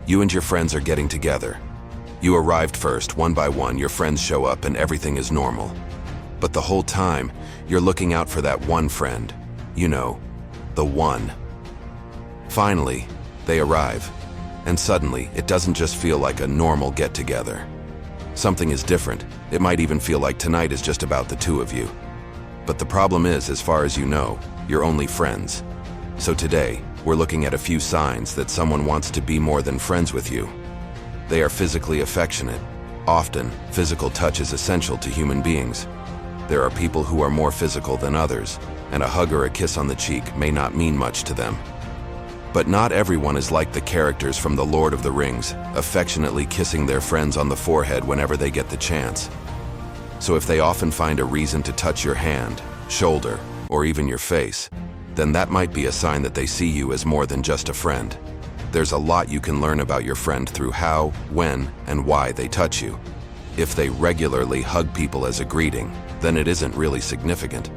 You and your friends are getting together. You arrived first, one by one, your friends show up and everything is normal. But the whole time, you're looking out for that one friend. You know, the one. Finally, they arrive. And suddenly, it doesn't just feel like a normal get-together. Something is different. It might even feel like tonight is just about the two of you. But the problem is, as far as you know, you're only friends. So today, we're looking at a few signs that someone wants to be more than friends with you. They are physically affectionate. Often, physical touch is essential to human beings. There are people who are more physical than others, and a hug or a kiss on the cheek may not mean much to them. But not everyone is like the characters from The Lord of the Rings, affectionately kissing their friends on the forehead whenever they get the chance. So if they often find a reason to touch your hand, shoulder, or even your face, then that might be a sign that they see you as more than just a friend. There's a lot you can learn about your friend through how, when, and why they touch you. If they regularly hug people as a greeting, then it isn't really significant.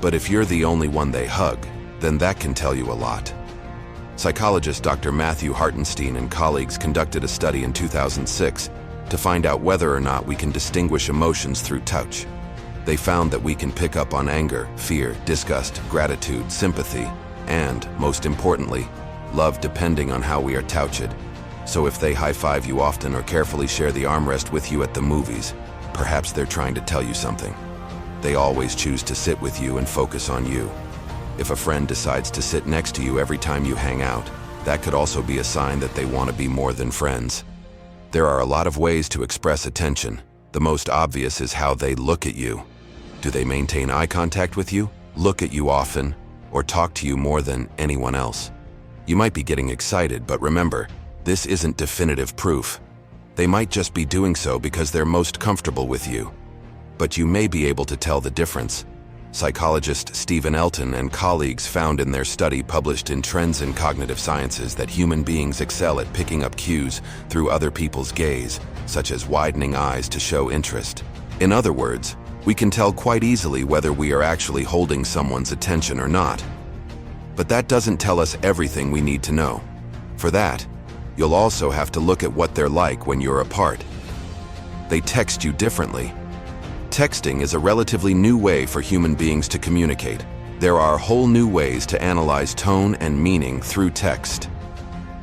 But if you're the only one they hug, then that can tell you a lot. Psychologist Dr. Matthew Hartenstein and colleagues conducted a study in 2006 to find out whether or not we can distinguish emotions through touch. They found that we can pick up on anger, fear, disgust, gratitude, sympathy, and, most importantly, love depending on how we are touched. So if they high-five you often or carefully share the armrest with you at the movies, perhaps they're trying to tell you something. They always choose to sit with you and focus on you. If a friend decides to sit next to you every time you hang out, that could also be a sign that they want to be more than friends. There are a lot of ways to express attention. The most obvious is how they look at you. Do they maintain eye contact with you, look at you often, or talk to you more than anyone else? You might be getting excited, but remember, this isn't definitive proof. They might just be doing so because they're most comfortable with you. But you may be able to tell the difference. Psychologist Stephen Elton and colleagues found in their study published in Trends in Cognitive Sciences that human beings excel at picking up cues through other people's gaze, such as widening eyes to show interest. In other words, we can tell quite easily whether we are actually holding someone's attention or not. But that doesn't tell us everything we need to know. For that, you'll also have to look at what they're like when you're apart. They text you differently. Texting is a relatively new way for human beings to communicate. There are whole new ways to analyze tone and meaning through text.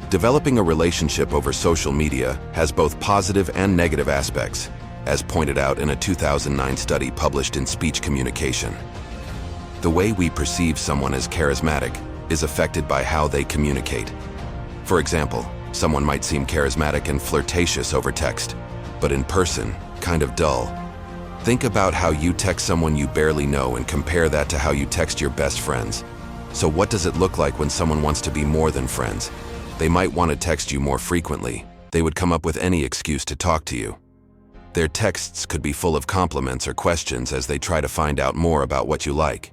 Developing a relationship over social media has both positive and negative aspects, as pointed out in a 2009 study published in Speech Communication. The way we perceive someone as charismatic is affected by how they communicate. For example, someone might seem charismatic and flirtatious over text, but in person, kind of dull. Think about how you text someone you barely know and compare that to how you text your best friends. So what does it look like when someone wants to be more than friends? They might want to text you more frequently. They would come up with any excuse to talk to you. Their texts could be full of compliments or questions as they try to find out more about what you like.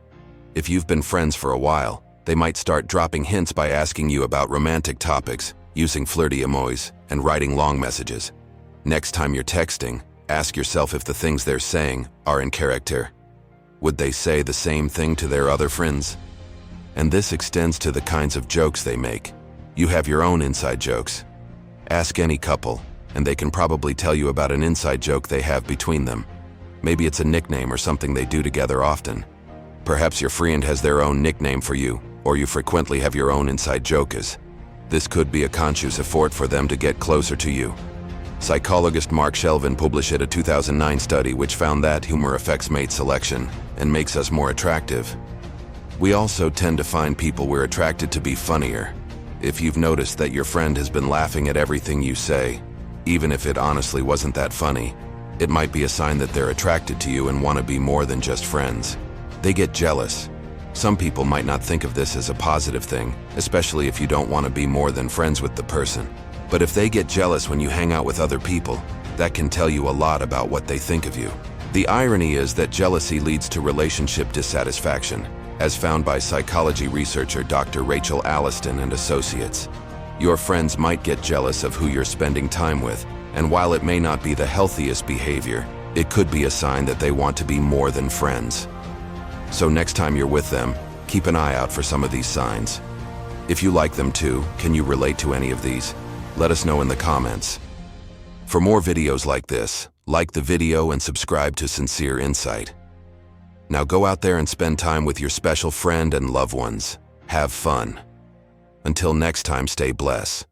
If you've been friends for a while, they might start dropping hints by asking you about romantic topics, using flirty emojis, and writing long messages. Next time you're texting, ask yourself if the things they're saying are in character. Would they say the same thing to their other friends? And this extends to the kinds of jokes they make. You have your own inside jokes. Ask any couple, and they can probably tell you about an inside joke they have between them. Maybe it's a nickname or something they do together often. Perhaps your friend has their own nickname for you, or you frequently have your own inside jokes. This could be a conscious effort for them to get closer to you. Psychologist Mark Shelvin published a 2009 study which found that humor affects mate selection and makes us more attractive. We also tend to find people we're attracted to be funnier. If you've noticed that your friend has been laughing at everything you say, even if it honestly wasn't that funny, it might be a sign that they're attracted to you and want to be more than just friends. They get jealous. Some people might not think of this as a positive thing, especially if you don't want to be more than friends with the person. But if they get jealous when you hang out with other people, that can tell you a lot about what they think of you. The irony is that jealousy leads to relationship dissatisfaction, as found by psychology researcher Dr. Rachel Alliston and Associates. Your friends might get jealous of who you're spending time with, and while it may not be the healthiest behavior, it could be a sign that they want to be more than friends. So next time you're with them, keep an eye out for some of these signs. If you like them too, can you relate to any of these? Let us know in the comments. For more videos like this, like the video and subscribe to Sincere Insight. Now go out there and spend time with your special friend and loved ones. Have fun. Until next time, stay blessed.